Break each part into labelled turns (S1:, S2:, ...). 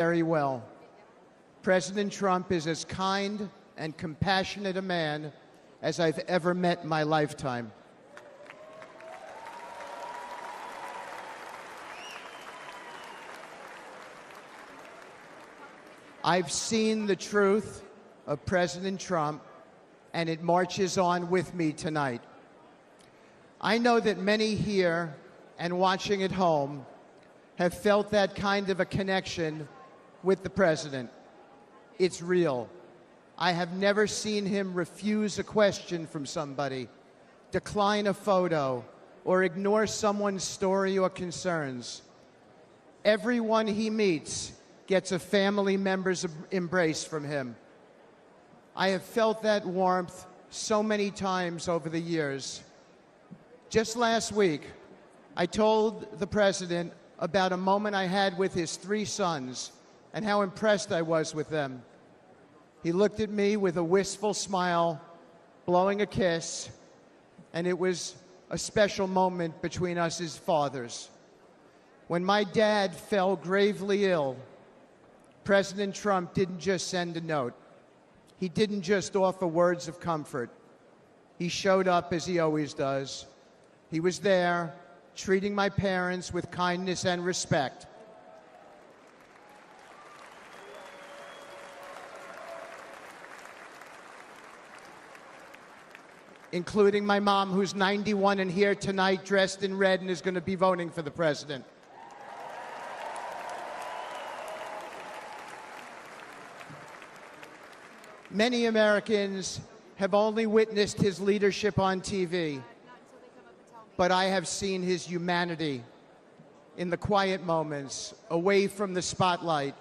S1: very well. President Trump is as kind and compassionate a man as I've ever met in my lifetime. I've seen the truth of President Trump, and it marches on with me tonight. I know that many here and watching at home have felt that kind of a connection with the president. It's real. I have never seen him refuse a question from somebody, decline a photo, or ignore someone's story or concerns. Everyone he meets gets a family member's embrace from him. I have felt that warmth so many times over the years. Just last week, I told the president about a moment I had with his 3 sons and how impressed I was with them. He looked at me with a wistful smile, blowing a kiss, and it was a special moment between us as fathers. When my dad fell gravely ill, President Trump didn't just send a note. He didn't just offer words of comfort. He showed up as he always does. He was there, treating my parents with kindness and respect. Including my mom, who's 91 and here tonight dressed in red and is going to be voting for the president. Many Americans have only witnessed his leadership on TV, but I have seen his humanity in the quiet moments, away from the spotlight,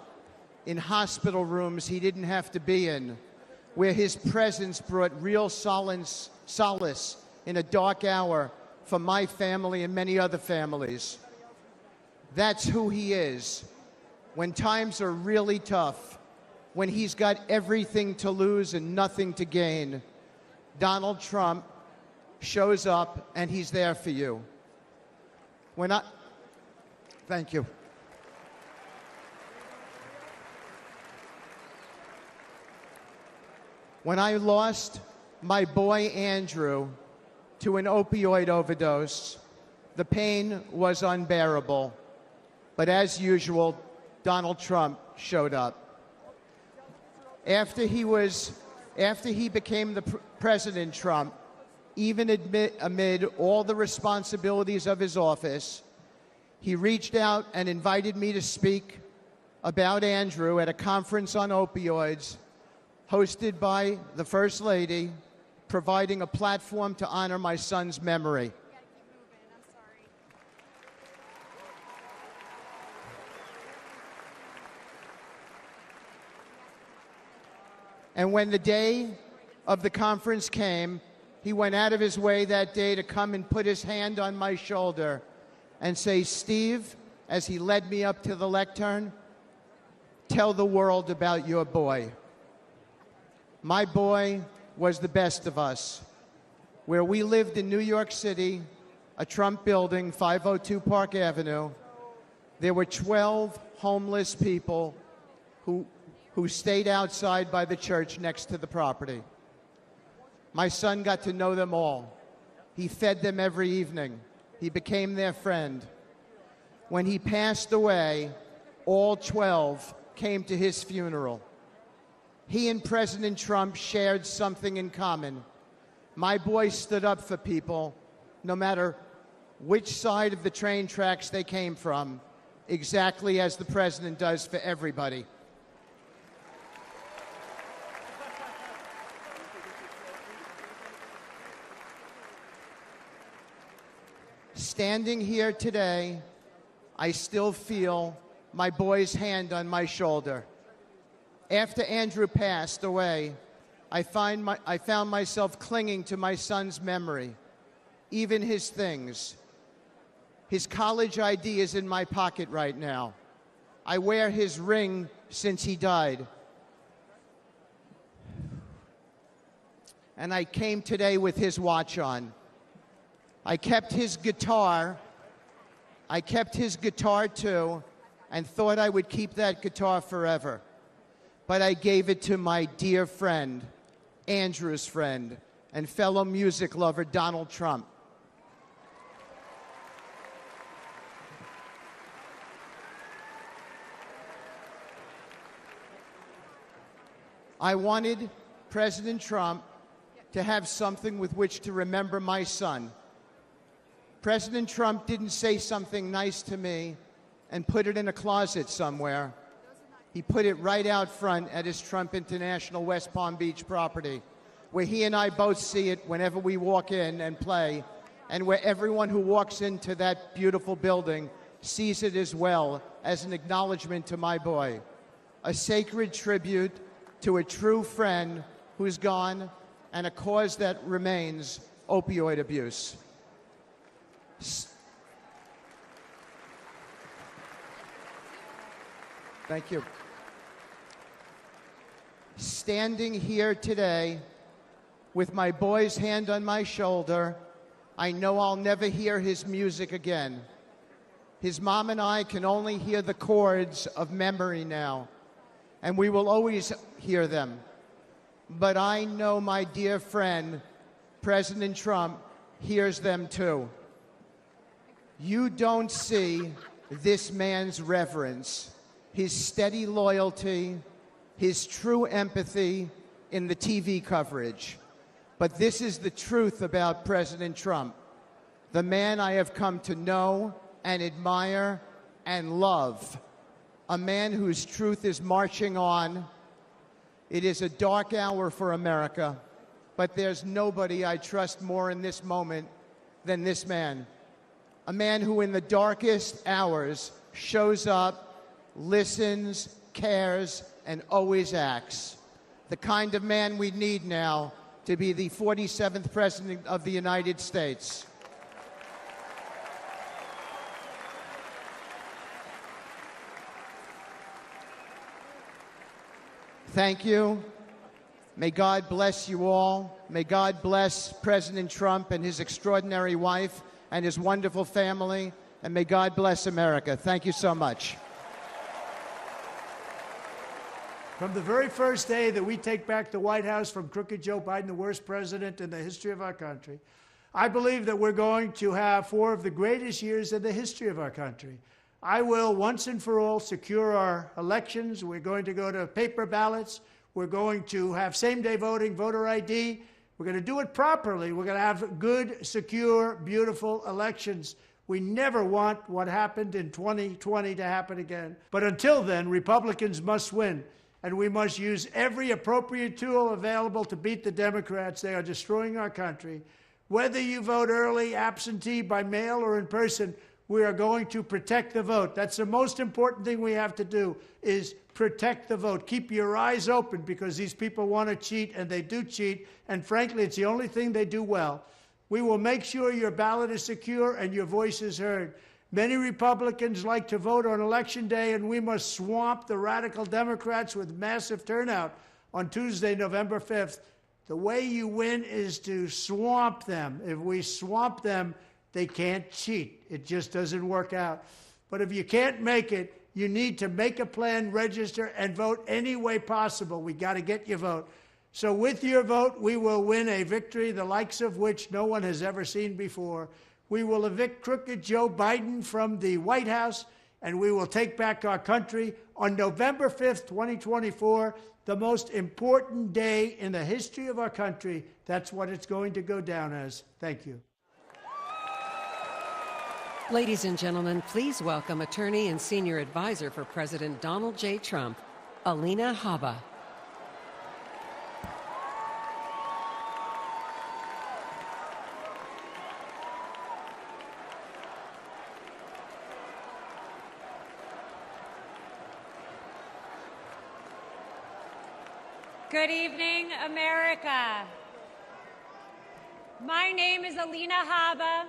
S1: in hospital rooms he didn't have to be in, where his presence brought real solace in a dark hour for my family and many other families. That's who he is. When times are really tough, when he's got everything to lose and nothing to gain, Donald Trump shows up and he's there for you. Thank you. When I lost my boy Andrew to an opioid overdose, the pain was unbearable. But as usual, Donald Trump showed up. After he became the President Trump, even amid all the responsibilities of his office, he reached out and invited me to speak about Andrew at a conference on opioids hosted by the First Lady, providing a platform to honor my son's memory. And when the day of the conference came, he went out of his way that day to come and put his hand on my shoulder and say, "Steve," as he led me up to the lectern, "tell the world about your boy." My boy was the best of us. Where we lived in New York City, a Trump building, 502 Park Avenue, there were 12 homeless people who stayed outside by the church next to the property. My son got to know them all. He fed them every evening. He became their friend. When he passed away, all 12 came to his funeral. He and President Trump shared something in common. My boy stood up for people, no matter which side of the train tracks they came from, exactly as the president does for everybody. Standing here today, I still feel my boy's hand on my shoulder. After Andrew passed away, I found myself clinging to my son's memory, even his things. His college ID is in my pocket right now. I wear his ring since he died. And I came today with his watch on. I kept his guitar too, and thought I would keep that guitar forever. But I gave it to my dear friend, Andrew's friend, and fellow music lover, Donald Trump. I wanted President Trump to have something with which to remember my son. President Trump didn't say something nice to me and put it in a closet somewhere. He put it right out front at his Trump International West Palm Beach property, where he and I both see it whenever we walk in and play, and where everyone who walks into that beautiful building sees it as well as an acknowledgement to my boy, a sacred tribute to a true friend who's gone, and a cause that remains, opioid abuse. Thank you. Standing here today with my boy's hand on my shoulder, I know I'll never hear his music again. His mom and I can only hear the chords of memory now, and we will always hear them. But I know my dear friend, President Trump, hears them too. You don't see this man's reverence, his steady loyalty, his true empathy in the TV coverage. But this is the truth about President Trump, the man I have come to know and admire and love, a man whose truth is marching on. It is a dark hour for America, but there's nobody I trust more in this moment than this man. A man who in the darkest hours shows up, listens, cares, and always acts. The kind of man we need now to be the 47th President of the United States. Thank you. May God bless you all. May God bless President Trump and his extraordinary wife and his wonderful family. And may God bless America. Thank you so much.
S2: From the very first day that we take back the White House from crooked Joe Biden, the worst president in the history of our country, I believe that we're going to have 4 of the greatest years in the history of our country. I will, once and for all, secure our elections. We're going to go to paper ballots. We're going to have same-day voting, voter ID. We're going to do it properly. We're going to have good, secure, beautiful elections. We never want what happened in 2020 to happen again. But until then, Republicans must win, and we must use every appropriate tool available to beat the Democrats. They are destroying our country. Whether you vote early, absentee, by mail, or in person, we are going to protect the vote. That's the most important thing we have to do, is protect the vote. Keep your eyes open, because these people want to cheat, and they do cheat, and frankly, it's the only thing they do well. We will make sure your ballot is secure and your voice is heard. Many Republicans like to vote on Election Day, and we must swamp the radical Democrats with massive turnout on Tuesday, November 5th. The way you win is to swamp them. If we swamp them, they can't cheat. It just doesn't work out. But if you can't make it, you need to make a plan, register, and vote any way possible. We got to get your vote. So with your vote, we will win a victory the likes of which no one has ever seen before. We will evict crooked Joe Biden from the White House, and we will take back our country on November 5th, 2024, the most important day in the history of our country. That's what it's going to go down as. Thank you.
S3: Ladies and gentlemen, please welcome attorney and senior advisor for President Donald J. Trump, Alina Habba.
S4: Good evening, America. My name is Alina Habba,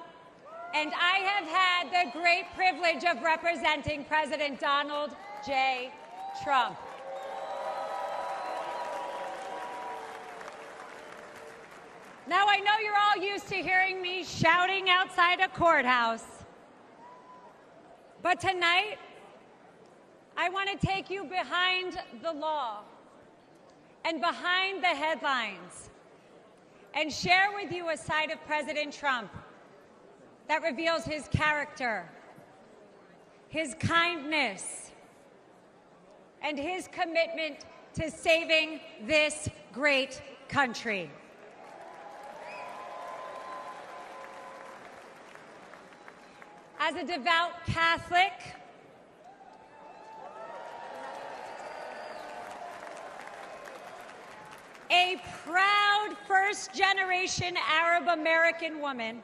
S4: and I have had the great privilege of representing President Donald J. Trump. Now, I know you're all used to hearing me shouting outside a courthouse, but tonight, I want to take you behind the law and behind the headlines and share with you a side of President Trump that reveals his character, his kindness, and his commitment to saving this great country. As a devout Catholic, a proud first-generation Arab-American woman,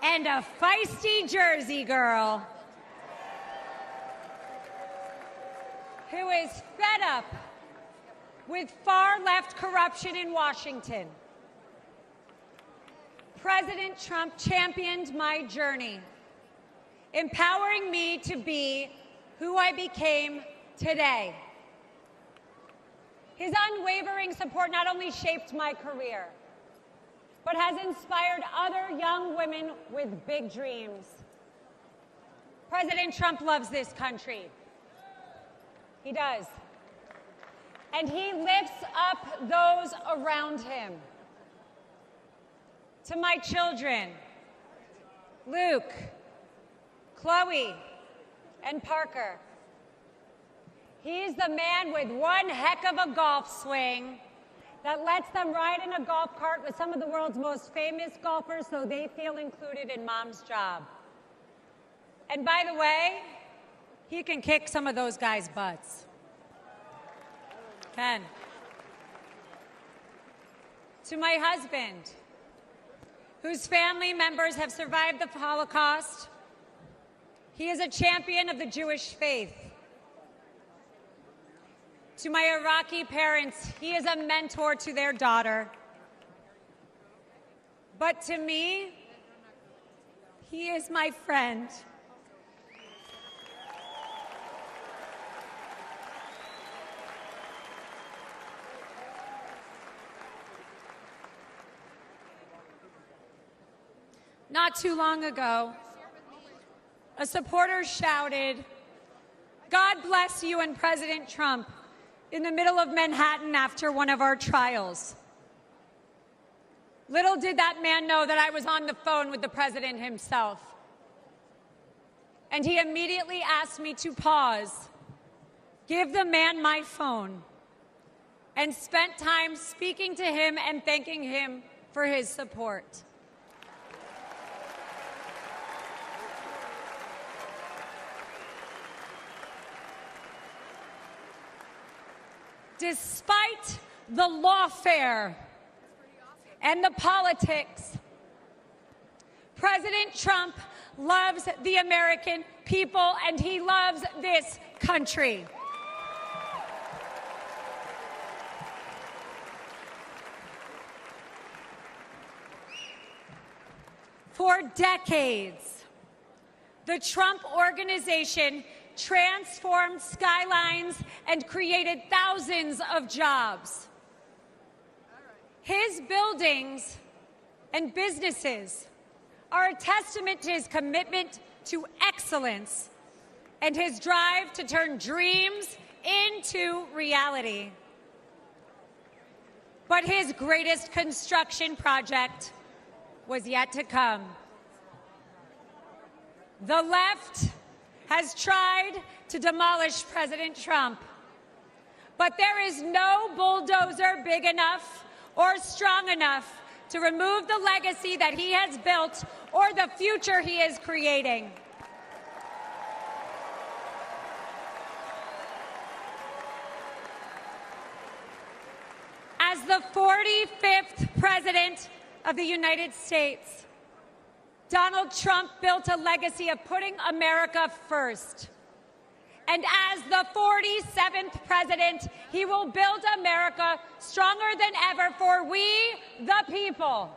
S4: and a feisty Jersey girl who is fed up with far-left corruption in Washington, President Trump championed my journey, empowering me to be who I became today. His unwavering support not only shaped my career, but has inspired other young women with big dreams. President Trump loves this country. He does. And he lifts up those around him. To my children, Luke, Chloe, and Parker, he's the man with one heck of a golf swing that lets them ride in a golf cart with some of the world's most famous golfers so they feel included in mom's job. And by the way, he can kick some of those guys' butts. Ken. To my husband, whose family members have survived the Holocaust, he is a champion of the Jewish faith. To my Iraqi parents, he is a mentor to their daughter. But to me, he is my friend. Not too long ago, a supporter shouted, "God bless you and President Trump," in the middle of Manhattan after one of our trials. Little did that man know that I was on the phone with the president himself. And he immediately asked me to pause, give the man my phone, and spent time speaking to him and thanking him for his support. Despite the lawfare and the politics, President Trump loves the American people and he loves this country. For decades, the Trump Organization transformed skylines and created thousands of jobs. His buildings and businesses are a testament to his commitment to excellence and his drive to turn dreams into reality. But his greatest construction project was yet to come. The left has tried to demolish President Trump, but there is no bulldozer big enough or strong enough to remove the legacy that he has built or the future he is creating. As the 45th President of the United States, Donald Trump built a legacy of putting America first. And as the 47th president, he will build America stronger than ever for we, the people.